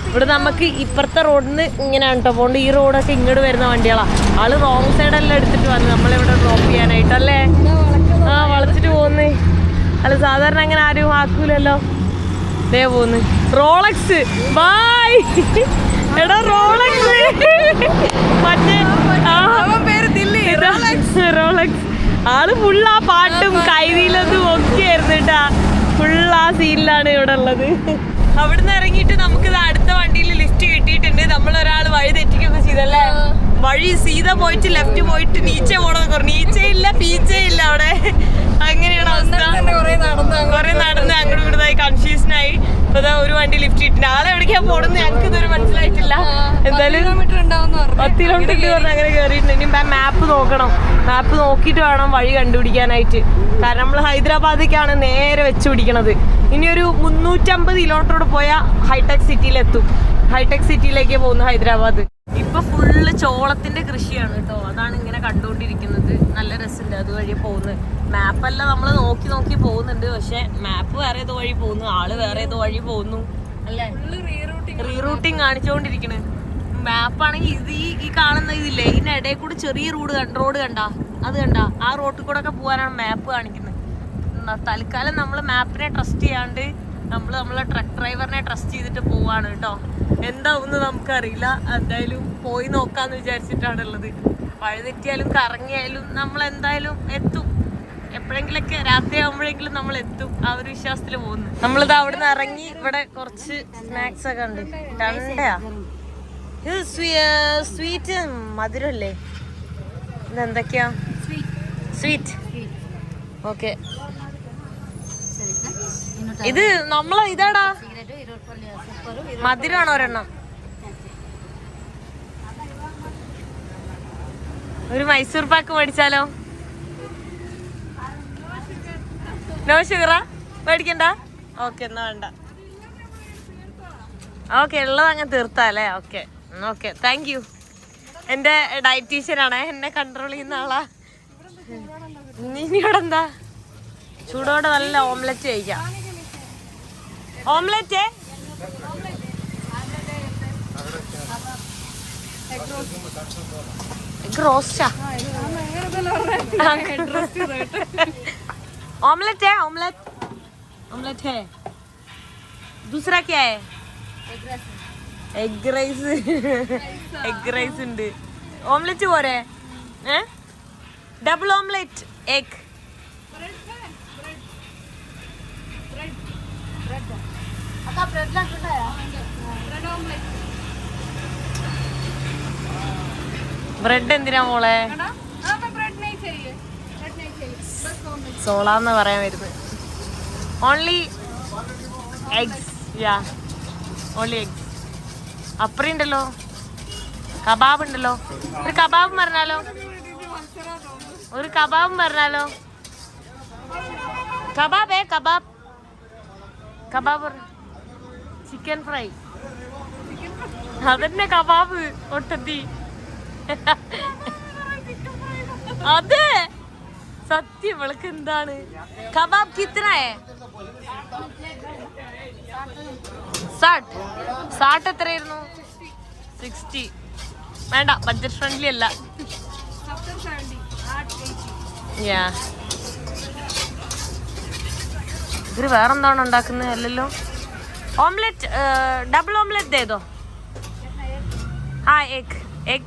ഇവിടെ നമുക്ക് ഇപ്പുറത്തെ റോഡിന് ഇങ്ങനെയാണ് കേട്ടോ പോകേണ്ടത്. ഈ റോഡൊക്കെ ഇങ്ങോട്ട് വരുന്ന വണ്ടികളാണ്. ആള് റോങ് സൈഡെല്ലാം എടുത്തിട്ട് വന്ന് നമ്മളിവിടെ ഡ്രോപ്പ് ചെയ്യാനായിട്ടല്ലേ. വളച്ചിട്ട് പോകുന്നേ. അല്ല സാധാരണ അങ്ങനെ ആരും ആക്കൂലല്ലോ. ദേ പോന്ന് റോളക്സ്. ബൈ എടാ റോളക്സ്. മറ്റേ റോളക്സ്. ആള് ഫുൾ ആ പാട്ടും കൈതിയിലൊന്നും ഒക്കെയായിരുന്നു കേട്ടാ. ഫുൾ ആ സീനിലാണ് ഇവിടെ ഉള്ളത്. അവിടുന്ന് ഇറങ്ങിയിട്ട് നമുക്ക് അടുത്ത വണ്ടിയിൽ ലിഫ്റ്റ് കിട്ടിയിട്ടുണ്ട്. നമ്മളൊരാൾ വഴി തെറ്റിക്കൊക്കെ ചെയ്തല്ലേ. വഴി സീത പോയിട്ട് ലെഫ്റ്റ് പോയിട്ട് നീച്ച പോണെന്ന് പറഞ്ഞു. നീച്ചയില്ല പീച്ചയില്ല അവിടെ. അങ്ങനെയാണ് അവസ്ഥ. കുറെ നടന്ന് അങ്ങോട്ട് ഇവിടുന്നായി കൺഫ്യൂഷനായി. ഇപ്പൊ ഒരു വണ്ടി ലിഫ്റ്റ് കിട്ടില്ല. ആളെ എവിടേക്കാ പോണെന്ന് ഞങ്ങൾക്ക് ഇതുവരെ മനസ്സിലായിട്ടില്ല. എന്തായാലും 10 കിലോമീറ്റർ പറഞ്ഞ് അങ്ങനെ കയറിയിട്ടുണ്ട്. ഇനി മാപ്പ് നോക്കണം. മാപ്പ് നോക്കിയിട്ട് വേണം വഴി കണ്ടുപിടിക്കാനായിട്ട്. കാരണം നമ്മൾ ഹൈദരാബാദിലേക്കാണ് നേരെ വെച്ച് പിടിക്കണത്. ഇനി ഒരു 350 കിലോമീറ്ററോട് പോയാൽ ഹൈടെക് സിറ്റിയിലെത്തും. ഹൈടെക് സിറ്റിയിലേക്ക് പോകുന്നു ഹൈദരാബാദ്. ഇപ്പൊ ഫുള്ള് ചോളത്തിന്റെ കൃഷിയാണ് കേട്ടോ. അതാണ് ഇങ്ങനെ കണ്ടുകൊണ്ടിരിക്കുന്നത്. നല്ല രസമുണ്ട് അതുവഴി പോകുന്നത്. മാപ്പെല്ലാം നമ്മൾ നോക്കി നോക്കി പോകുന്നുണ്ട്. പക്ഷെ മാപ്പ് വേറെ ഏതോ വഴി പോകുന്നു, ആള് വേറെ ഏതോ വഴി പോകുന്നു അല്ലേ. റീറൂട്ടിങ് കാണിച്ചുകൊണ്ടിരിക്കണ്. മാപ്പാണെങ്കിൽ ഇത് ഈ കാണുന്ന ഇതില്ലേ, ഇതിന്റെ ഇടയിൽ കൂടെ ചെറിയ റോഡ് കണ്ട അത് കണ്ട ആ റോട്ടിൽ കൂടെ ഒക്കെ പോകാനാണ് മാപ്പ് കാണിക്കുന്നത്. കണ്ടിട്ടുണ്ടോ? തൽക്കാലം നമ്മൾ മാപ്പിനെ ട്രസ്റ്റ് ചെയ്യാണ്ട് നമ്മളെ ട്രക്ക് ഡ്രൈവറിനെ ട്രസ്റ്റ് ചെയ്തിട്ട് പോവാണ് കേട്ടോ. എന്താവുമെന്ന് നമുക്കറിയില്ല. എന്തായാലും പോയി നോക്കാന്ന് വിചാരിച്ചിട്ടാണുള്ളത്. വഴിതെറ്റിയാലും കറങ്ങിയാലും നമ്മൾ എന്തായാലും എത്തും. എപ്പോഴെങ്കിലൊക്കെ രാത്രി ആകുമ്പോഴെങ്കിലും നമ്മൾ എത്തും. ആ ഒരു വിശ്വാസത്തിൽ പോകുന്നു. നമ്മളിത് അവിടെ നിന്ന് ഇറങ്ങി ഇവിടെ കുറച്ച് സ്നാക്സ് ഒക്കെ ഉണ്ട്. ടണ്ടയാ ഇത് സ്വീറ്റ് മധുരല്ലേ? ഇതെന്തൊക്കെയാ? സ്വീറ്റ്. ഓക്കെ. ഇത് നമ്മളെ ഇതാടാ മധുരമാണോ ഒരെണ്ണം? ഒരു മൈസൂർ പാക്ക് മേടിച്ചാലോ? നോ ഷുഗറാ? മേടിക്കണ്ട? ഓക്കെ, എന്നാ വേണ്ട. ഓക്കെ, ഉള്ളത് അങ്ങ് തീർത്താലേ? Okay okay, thank you. എൻ്റെ ഡയറ്റീഷ്യനാണ്, എന്നെ കൺട്രോൾ ചെയ്യുന്ന ആളാ. ഇനി ഇവിടെ എന്താ? ചൂടോടെ നല്ല ഓംലെറ്റ് കഴിക്കാം. ഓംലെറ്റ് എഗ് റോസ്റ്റാ? ऑमलेट है? ऑमलेट है. दूसरा क्या है? Egg rice. एग राइस ഉണ്ട്. ഓംലെറ്റ് പോരെ? Double omelette egg. ബ്രെഡ് എന്തിനാ മോളെ? സോളാന്ന് പറയാൻ വരുന്നത്. Only eggs. Yeah, only eggs. അപ്പുറം ഉണ്ടല്ലോ കബാബ് ഉണ്ടല്ലോ. ഒരു കബാബ് പറഞ്ഞാലോ? ഒരു കബാബ് പറഞ്ഞാലോ? കബാബേ കബാബ്. Kebab chicken fry. അതന്നെ കബാബ്. ഒട്ടത്തി. അതെ സത്യം. വിളക്ക് എന്താണ് കബാബ്? കിത്തനായേ? 60 എത്രയായിരുന്നു? 60. വേണ്ട, ബഡ്ജറ്റ് ഫ്രണ്ട്ലി അല്ല. ഇതിന് വേറെന്താണ് ഉണ്ടാക്കുന്നത്? അല്ലല്ലോ. ഓംലെറ്റ് ഡബിൾ ഓംലെറ്റ് ദേതോ. ആ egg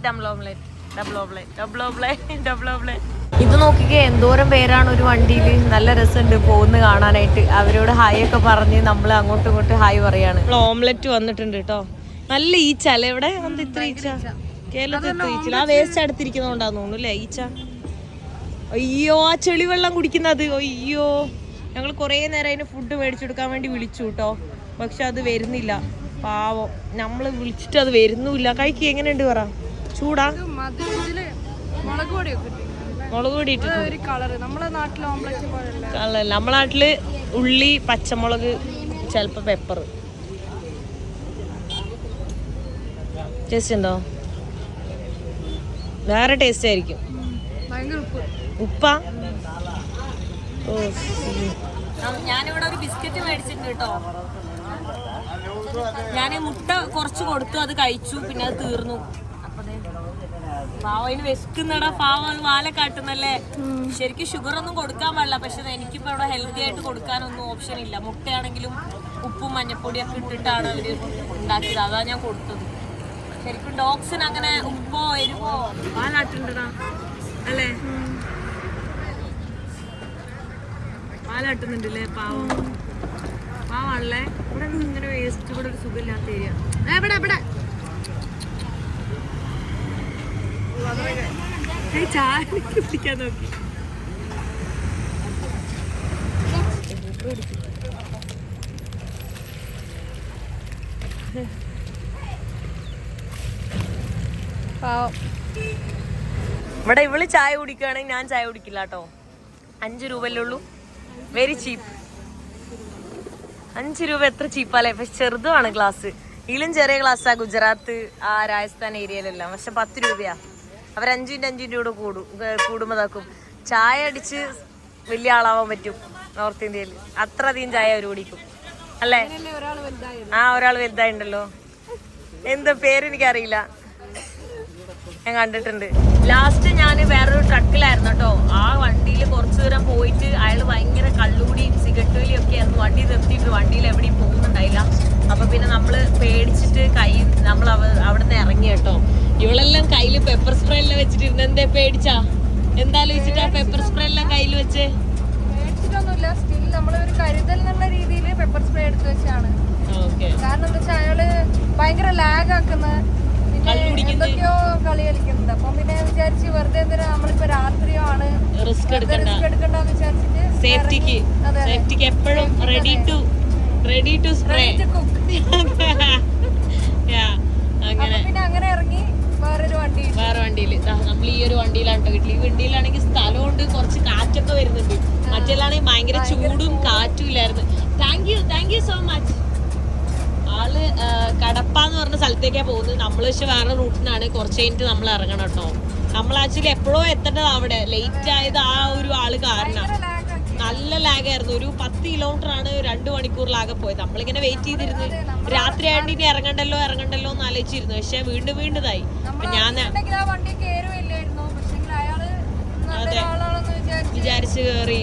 double omelette. Double omelette double omelette double omelette. ഇത് നോക്കിക്കേ, എന്തോരം പേരാണ് ഒരു വണ്ടിയിൽ. നല്ല രസമുണ്ട് പോകുന്ന കാണാനായിട്ട്. അവരോട് ഹായ് ഒക്കെ പറഞ്ഞ് നമ്മൾ അങ്ങോട്ടും ഇങ്ങോട്ടും ഹായ് പറയാണ്. ഓംലെറ്റ് വന്നിട്ടുണ്ട് കേട്ടോ. നല്ല ഈച്ച അല്ലേ ഇവിടെ? എന്താ ഇത്ര ഈച്ച? കേരളത്തിൽ ഇത്ര ഈച്ച. ആ വേസ്റ്റ് അടുത്തിരിക്കുന്നോണ്ടാന്ന് തോന്നുന്നു അല്ലേ ഈച്ച? അയ്യോ, ആ ചെളിവെള്ളം കുടിക്കുന്നത്. അയ്യോ, ഞങ്ങൾ കുറേ നേരം അതിന് ഫുഡ് മേടിച്ചെടുക്കാൻ വേണ്ടി വിളിച്ചു കേട്ടോ. പക്ഷെ അത് വരുന്നില്ല. പാവം, നമ്മൾ വിളിച്ചിട്ട് അത് വരുന്നുമില്ല. കഴിക്കുക എങ്ങനെയുണ്ട് പറ? ചൂടാ? മുളക് പൊടി ഇട്ടിട്ട് കളറ്. നമ്മളെ നാട്ടില് ഉള്ളി, പച്ചമുളക്, ചിലപ്പോ പെപ്പർ. ടേസ്റ്റ് ഉണ്ടോ? വേറെ ടേസ്റ്റ് ആയിരിക്കും. ഉപ്പാ? ഓ, ഞാനിവിടെ ഒരു ബിസ്ക്കറ്റ് മേടിച്ചിട്ടുണ്ട് കേട്ടോ. ഞാൻ മുട്ട കുറച്ച് കൊടുത്തു, അത് കഴിച്ചു, പിന്നെ അത് തീർന്നു. പാവന് വിശക്കുന്നടാ. പാവം അത് വാല കാട്ടുന്നല്ലേ. ശരിക്കും ഷുഗർ ഒന്നും കൊടുക്കാൻ പാടില്ല. പക്ഷെ എനിക്കിപ്പോ ഇവിടെ ഹെൽത്തി ആയിട്ട് കൊടുക്കാനൊന്നും ഓപ്ഷൻ ഇല്ല. മുട്ടയാണെങ്കിലും ഉപ്പും മഞ്ഞപ്പൊടിയൊക്കെ ഇട്ടിട്ടാണ് അവര് ഉണ്ടാക്കിയത്. അതാ ഞാൻ കൊടുത്തത്. ശരിക്കും ഡോഗ്സിന് അങ്ങനെ ഉപ്പോ എരിവോ പാലാട്ടുണ്ടടാ അല്ലേ? പാലാട്ടുന്നുണ്ടല്ലേ? പാവം പാവാണല്ലേ. ഇവിടെ ഇങ്ങനെ വേസ്റ്റ്. ഇവിടെ ഒരു സുഖമില്ലാത്ത ഏരിയ. ഇവിടെ ചായ കുടിക്കാൻ നോക്കി. ഇവിടെ ഇവള് ചായ കുടിക്കുകയാണെങ്കിൽ ഞാൻ ചായ കുടിക്കില്ല കേട്ടോ. 5 രൂപയല്ലേ ഉള്ളൂ. Very cheap. 5 രൂപ എത്ര ചീപ്പാലേ. പക്ഷെ ചെറുതുമാണ് ഗ്ലാസ്. ഇതിലും ചെറിയ ഗ്ലാസ്സാ ഗുജറാത്ത്, ആ രാജസ്ഥാൻ ഏരിയയിലെല്ലാം. പക്ഷെ 10 രൂപയാ. അവർ 5 രൂപ കൂടുമ്പോഴാക്കും. ചായ അടിച്ച് വലിയ ആളാവാൻ പറ്റും നോർത്ത് ഇന്ത്യയിൽ. അത്രയധികം ചായ അവർ കുടിക്കും അല്ലേ? ആ, ഒരാൾ വലുതായിട്ടുണ്ടല്ലോ. എന്താ പേരെനിക്കറിയില്ല. ഞാൻ കണ്ടിട്ടുണ്ട്. ലാസ്റ്റ് ഞാൻ വേറൊരു ട്രക്കിലായിരുന്നു കേട്ടോ. ആ വണ്ടിയിൽ കുറച്ചു ദൂരം പോയിട്ട് അയാൾ ഭയങ്കര കള്ളുകൂടിയും സിഗരറ്റുവലിയും ഒക്കെ ആയിരുന്നു. വണ്ടി നിർത്തിയിട്ട് വണ്ടിയിൽ എവിടെയും പോകുന്നുണ്ടായില്ല. അപ്പൊ പിന്നെ നമ്മള് പേടിച്ചിട്ട് നമ്മൾ അവിടെ നിന്ന് ഇറങ്ങി കേട്ടോ. ഇവളെല്ലാം കയ്യില് പെപ്പർ സ്പ്രേ എല്ലാം വെച്ചിട്ടിരുന്നു. എന്തേ പേടിച്ചാ? എന്താലോചിച്ചിട്ടാ പെപ്പർ സ്പ്രേ എല്ലാം കയ്യിൽ വെച്ച്? പേടിച്ചിട്ടൊന്നുമില്ല. സ്റ്റിൽ നമ്മളൊരു കരുതൽ എന്നുള്ള രീതിയിൽ പെപ്പർ സ്പ്രേ എടുത്ത് വെച്ചാണ്. കാരണം എന്താ വെച്ചാൽ അയാള് ഭയങ്കര ലാഗ് ആക്കുന്ന എന്തൊക്കെയോ കളി കളിക്കുന്നുണ്ട്. അപ്പം പിന്നെ വിചാരിച്ച് വെറുതെ എന്തിനാ നമ്മളിപ്പോ രാത്രിയോ ആണ് റിസ്ക് എടുക്കണ്ടെന്ന് വിചാരിച്ചിട്ട് സേഫ്റ്റിക്ക് എപ്പോഴും റെഡി ടു സ്പ്രേ. അങ്ങനെ പിന്നെ അങ്ങനെ ഇറങ്ങി വേറെ വണ്ടിയിൽ നമ്മൾ ഈ ഒരു വണ്ടിയിലാണ് കേട്ടോ. ഈ വണ്ടിയിലാണെങ്കിൽ സ്ഥലമുണ്ട്, കുറച്ച് കാറ്റൊക്കെ വരുന്നുണ്ട്. മറ്റേലാണെങ്കിൽ ഭയങ്കര ചൂടും കാറ്റും ഇല്ലായിരുന്നു. Thank you so much. ആള് കടപ്പ എന്ന് പറഞ്ഞ സ്ഥലത്തേക്കാണ് പോകുന്നത്. നമ്മൾ പക്ഷെ വേറെ റൂട്ടിനാണ്. കുറച്ച് കഴിഞ്ഞിട്ട് നമ്മൾ ഇറങ്ങണം കേട്ടോ. നമ്മൾ ആക്ച്വലി എപ്പോഴോ എത്തേണ്ടത് അവിടെ. ലേറ്റ് ആയത് ആ ഒരു ആള് കാരണം. നല്ല ലാഗായിരുന്നു. ഒരു 10 കിലോമീറ്റർ ആണ് 2 മണിക്കൂറിലാകെ പോയത്. നമ്മളിങ്ങനെ വെയിറ്റ് ചെയ്തിരുന്നു. രാത്രി ആയിട്ട് ഇനി ഇറങ്ങണ്ടല്ലോ എന്ന് ആലോചിച്ചിരുന്നു. പക്ഷെ വീണ്ടും ഇതായി. ഞാൻ വിചാരിച്ച് കേറി,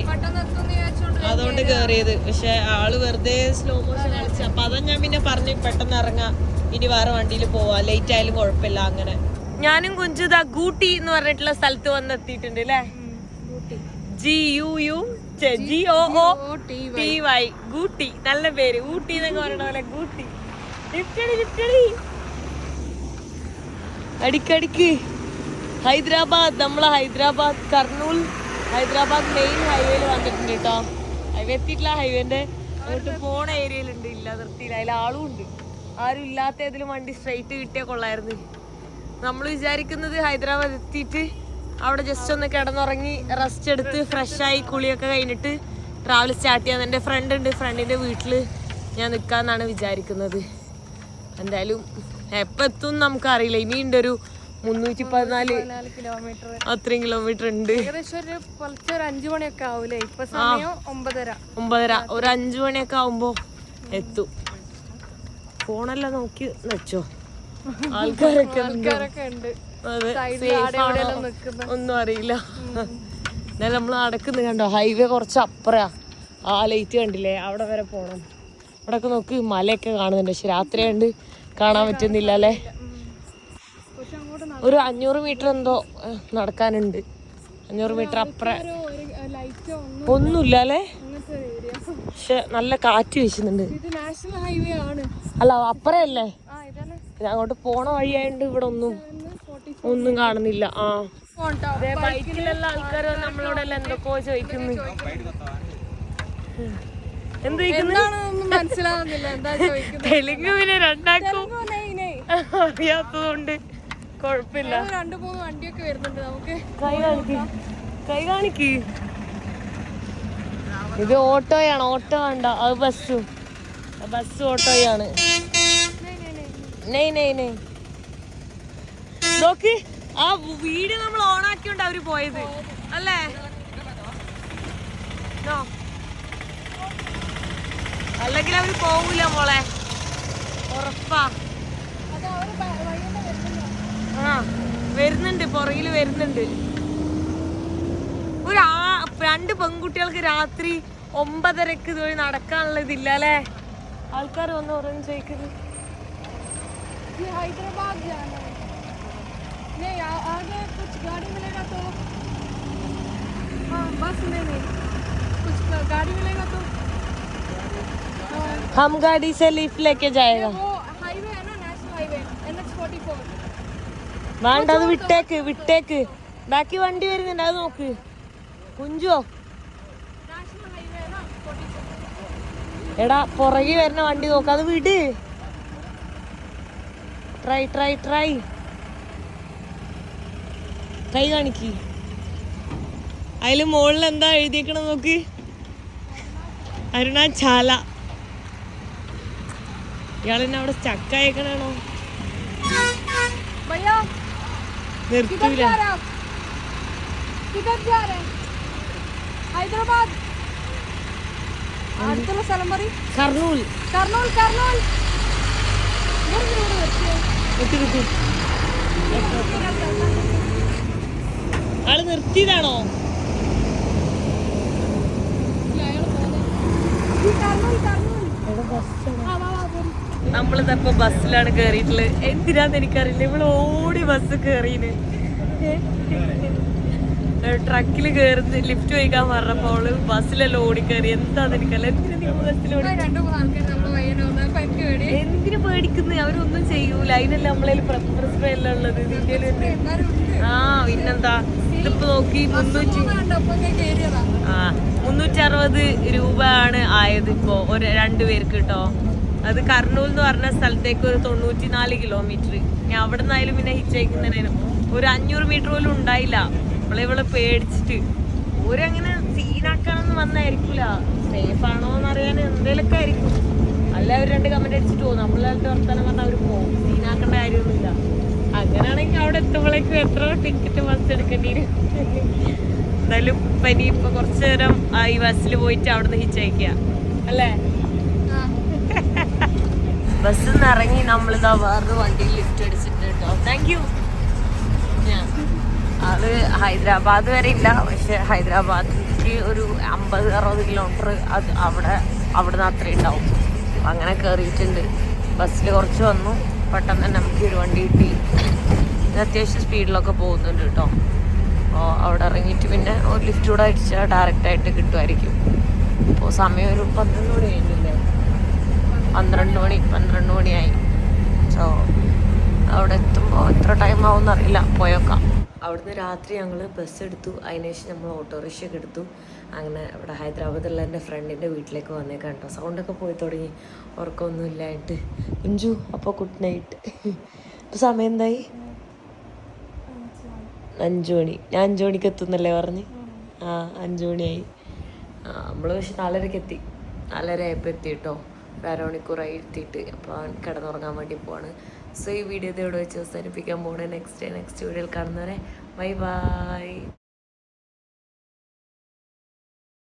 അതുകൊണ്ട് കേറിയത്. പക്ഷെ ആള് വെറുതെ സ്ലോ മോഷൻ കളിച്ചു. അപ്പൊ അതാ ഞാൻ പിന്നെ പറഞ്ഞു പെട്ടെന്ന് ഇറങ്ങാം, ഇനി വേറെ വണ്ടിയിൽ പോവാ, ലേറ്റ് ആയാലും കുഴപ്പമില്ല. അങ്ങനെ ഞാനും കുഞ്ചു ഗൂട്ടി എന്ന് പറഞ്ഞിട്ടുള്ള സ്ഥലത്ത് വന്നെത്തിയിട്ടുണ്ട് അല്ലേ. GUOOTY ഗൂട്ടി. നല്ല പേര്. ഊട്ടി എന്നൊക്കെ പറയണ പോലെ ഗൂട്ടി. അടിക്കടിക്ക് ഹൈദരാബാദ്. നമ്മളെ ഹൈദരാബാദ് കർണൂൽ ഹൈദരാബാദ് മെയിൻ ഹൈവേയിൽ വന്നിട്ടുണ്ട് കേട്ടോ. ഹൈവേ എത്തിയിട്ടില്ല. ഹൈവേന്റെ അങ്ങോട്ട് പോണ ഏരിയയിലുണ്ട്. ഇല്ല നിർത്തിയില്ല. അതിൽ ആളും ഉണ്ട്. ആരും ഇല്ലാത്ത ഏതിലും വണ്ടി സ്ട്രൈറ്റ് കിട്ടിയാൽ കൊള്ളായിരുന്നു. നമ്മൾ വിചാരിക്കുന്നത് ഹൈദരാബാദ് എത്തിയിട്ട് അവിടെ ജസ്റ്റ് ഒന്ന് കിടന്നുറങ്ങി റെസ്റ്റ് എടുത്ത് ഫ്രഷായി കുളിയൊക്കെ കഴിഞ്ഞിട്ട് ട്രാവൽ സ്റ്റാർട്ട് ചെയ്യാൻ. എൻ്റെ ഫ്രണ്ട് ഉണ്ട്. ഫ്രണ്ടിൻ്റെ വീട്ടിൽ ഞാൻ നിൽക്കാമെന്നാണ് വിചാരിക്കുന്നത്. എന്തായാലും എപ്പോൾ എത്തും നമുക്കറിയില്ല. ഇനിയുണ്ട് ഒരു 314 അത്രയും കിലോമീറ്റർ ഉണ്ട്. 5 മണിയൊക്കെ ആവൂലേ? ഇപ്പൊ സമയം 9:30. ഒരു 5 മണിയൊക്കെ ആവുമ്പോ എത്തും. ഫോണെല്ലാം നോക്കി വെച്ചോ. ആൾക്കാരൊക്കെ ഉണ്ട്. ഒന്നും അറിയില്ല. എന്നാലും നമ്മൾ നടക്കുന്നത് കണ്ടോ. ഹൈവേ കുറച്ച് അപ്പുറയാ. ആ ലൈറ്റ് കണ്ടില്ലേ, അവിടെ വരെ പോണം. അവിടെ ഒക്കെ നോക്ക്, മലയൊക്കെ കാണുന്നുണ്ട്. പക്ഷെ രാത്രിയാണ്ട് കാണാൻ പറ്റുന്നില്ല അല്ലേ. ഒരു 500 മീറ്റർ എന്തോ നടക്കാനുണ്ട്. 500 മീറ്റർ അപ്പുറം ഒന്നുമില്ല അല്ലേ. പക്ഷെ നല്ല കാറ്റ് വീശുന്നുണ്ട്. അല്ല അപ്പുറല്ലേ, അങ്ങോട്ട് പോണ വഴിയായോണ്ട് ഇവിടെ ഒന്നും കാണുന്നില്ല. ബൈക്കിലുള്ള ആൾക്കാർ നമ്മളോടെല്ലാം എന്തൊക്കെയോ ചോദിക്കുന്നു. മനസ്സിലാവുന്നില്ല തെലുങ്ക്. പിന്നെ രണ്ടാക്കും അറിയാത്തതുകൊണ്ട് കുഴപ്പമില്ല. 2-3 വണ്ടിയൊക്കെ വരുന്നുണ്ട്. നമുക്ക് കൈ കാണിക്ക്. ഇത് ഓട്ടോയാണ്. ഓട്ടോ വേണ്ട, അത് ബസ് ഓട്ടോയാണ്. നോക്ക്, ആ വീഡിയോ നമ്മൾ ഓണാക്കിയോണ്ട് അവര് പോയത് അല്ലേ. അല്ലെങ്കിൽ അവര് പോവൂല മോളെ, ഉറപ്പാ. വരുന്നുണ്ട്, പുറകില് വരുന്നുണ്ട്. 2 പെൺകുട്ടികൾക്ക് രാത്രി 9:30 ഇതുവഴി നടക്കാനുള്ള ഇതില്ല അല്ലേ. ആൾക്കാർ വന്ന് ഓരോന്ന് ചോദിക്കുന്നത്. हैदराबाद जाना है। नहीं आगे कुछ गाड़ी मिलेगा तो हाँ, बस में नहीं कुछ गाड़ी मिलेगा तो हम गाड़ी से लिफ्ट लेके जाएगा। वो हाईवे है ना, नेशनल हाईवे NH44. വേണ്ട, അത് വിട്ടേക്ക്. ബാക്കി വണ്ടി വരുന്നുണ്ട്, അത് നോക്ക്. കുഞ്ചോ नेशनल हाईवे है ना 47. എടാ പുറകെ വരുന്ന വണ്ടി നോക്ക്, അത് വിട്. ട്രൈ കൈ കാണിക്ക്. അതില് മുകളിൽ എന്താ എഴുതിയേക്കണം നോക്ക്. അരുണാചാല. ഇയാളെന്നെ അവിടെ സ്റ്റക്കായേക്കണോ? നിർത്തൂല. ഹൈദരാബാദ് അടുത്തുള്ള സ്ഥലം പറയും. കർണൂൽ. ആള് നിർത്തിയതാണോ? നമ്മളിതപ്പോ ബസ്സിലാണ് കേറിയിട്ടുള്ളത്. എന്തിനാന്ന് എനിക്കറിയില്ല, ഇവള് ഓടി ബസ് കേറീന്. ട്രക്കിൽ കയറുന്ന ലിഫ്റ്റ് വയ്ക്കാൻ പറഞ്ഞപ്പോ അവള് ബസ്സിലെല്ലാം ഓടിക്കയറി. എന്താന്ന് എനിക്കല്ല. എന്തിനു പേടിക്കുന്നു? അവരൊന്നും ചെയ്യൂല. അതിനല്ല നമ്മളതിൽ പെപ്പർ സ്പ്രേ എല്ലാം ഉള്ളത്. ആ പിന്നെന്താ, ഇതിപ്പോ നോക്കി 360 രൂപയാണ് ആയത് ഇപ്പോ രണ്ടുപേർക്ക് കേട്ടോ. അത് കർണൂൽ എന്ന് പറഞ്ഞ സ്ഥലത്തേക്ക് ഒരു 94 കിലോമീറ്റർ. ഞാൻ അവിടെ നിന്നായാലും പിന്നെ ഹിച്ചയക്കുന്നതിനും ഒരു 500 മീറ്റർ പോലും ഉണ്ടായില്ല. ഇവളെ പേടിച്ചിട്ട് ഓരങ്ങനെ സീനാക്കാനൊന്നും വന്നായിരിക്കൂല. സേഫ് ആണോ എന്നറിയാൻ എന്തേലൊക്കെ ആയിരിക്കും. അല്ല അവർ 2 കമന്റ് അടിച്ചിട്ട് പോകും. നമ്മളായിട്ട് വർത്താനം പറഞ്ഞാൽ അവർ പോകും. സീനാക്കേണ്ട കാര്യമൊന്നുമില്ല. അങ്ങനെയാണെങ്കിൽ അവിടെ എത്തുമ്പോഴേക്കും എത്ര ടിക്കറ്റ് ബസ് എടുക്കേണ്ടി വരും. എന്തായാലും പനി ഇപ്പൊ കുറച്ചു നേരം ഈ ബസ്സിൽ പോയിട്ട് അവിടെ നിന്ന് ഹിച്ചയക്കുക അല്ലേ? ബസ്സിൽ നിന്ന് ഇറങ്ങി നമ്മളിതാ വേറൊരു വണ്ടിയിൽ ലിഫ്റ്റ് അടിച്ചിട്ട് കേട്ടോ. Thank you. അത് ഹൈദരാബാദ് വരെ ഇല്ല, പക്ഷെ ഹൈദരാബാദിലേക്ക് ഒരു 50-60 കിലോമീറ്റർ അത് അവിടെ നിന്ന് അത്രയും ഉണ്ടാവും. അങ്ങനെ കയറിയിട്ടുണ്ട്. ബസ്സിൽ കുറച്ച് വന്നു, പെട്ടെന്ന് തന്നെ നമുക്ക് ഒരു വണ്ടി കിട്ടി. അത്യാവശ്യം സ്പീഡിലൊക്കെ പോകുന്നുണ്ട് കേട്ടോ. അപ്പോൾ അവിടെ ഇറങ്ങിയിട്ട് പിന്നെ ഒരു ലിഫ്റ്റ് കൂടെ അടിച്ചാൽ ഡയറക്റ്റായിട്ട് കിട്ടുമായിരിക്കും. അപ്പോൾ സമയം ഒരു 12 മണി കഴിഞ്ഞില്ലേ? 12 മണിയായി. സോ അവിടെ എത്തുമ്പോൾ എത്ര ടൈം ആവും എന്നറിയില്ല, പോയേക്കാം. അവിടുന്ന് രാത്രി ഞങ്ങൾ ബസ് എടുത്തു. അതിനുശേഷം നമ്മൾ ഓട്ടോറിക്ഷയൊക്കെ എടുത്തു. അങ്ങനെ ഇവിടെ ഹൈദരാബാദുള്ള എൻ്റെ ഫ്രണ്ടിൻ്റെ വീട്ടിലേക്ക് വന്നേക്കാം കേട്ടോ. സൗണ്ടൊക്കെ പോയി തുടങ്ങി, ഉറക്കമൊന്നും ഇല്ലായിട്ട്. ഇഞ്ചു അപ്പോൾ ഗുഡ് നൈറ്റ്. ഇപ്പോൾ സമയം എന്തായി? 5 മണി. ഞാൻ 5 മണിക്ക് എത്തുന്നല്ലേ പറഞ്ഞ്? 5 മണിയായി. നമ്മൾ പക്ഷെ 4:30 എത്തി. 4:30 ആയപ്പോൾ എത്തി കേട്ടോ. 1 മണിക്കൂറായി എത്തിയിട്ട്. അപ്പോൾ കിടന്നുറങ്ങാൻ വേണ്ടി പോവാണ്. സോ ഈ വീഡിയോ ഇവിടെ വെച്ച് അവസാനിപ്പിക്കാൻ പോകണേ. നെക്സ്റ്റ് വീഡിയോയിൽ കാണുന്നവരെ ബൈ ബൈ.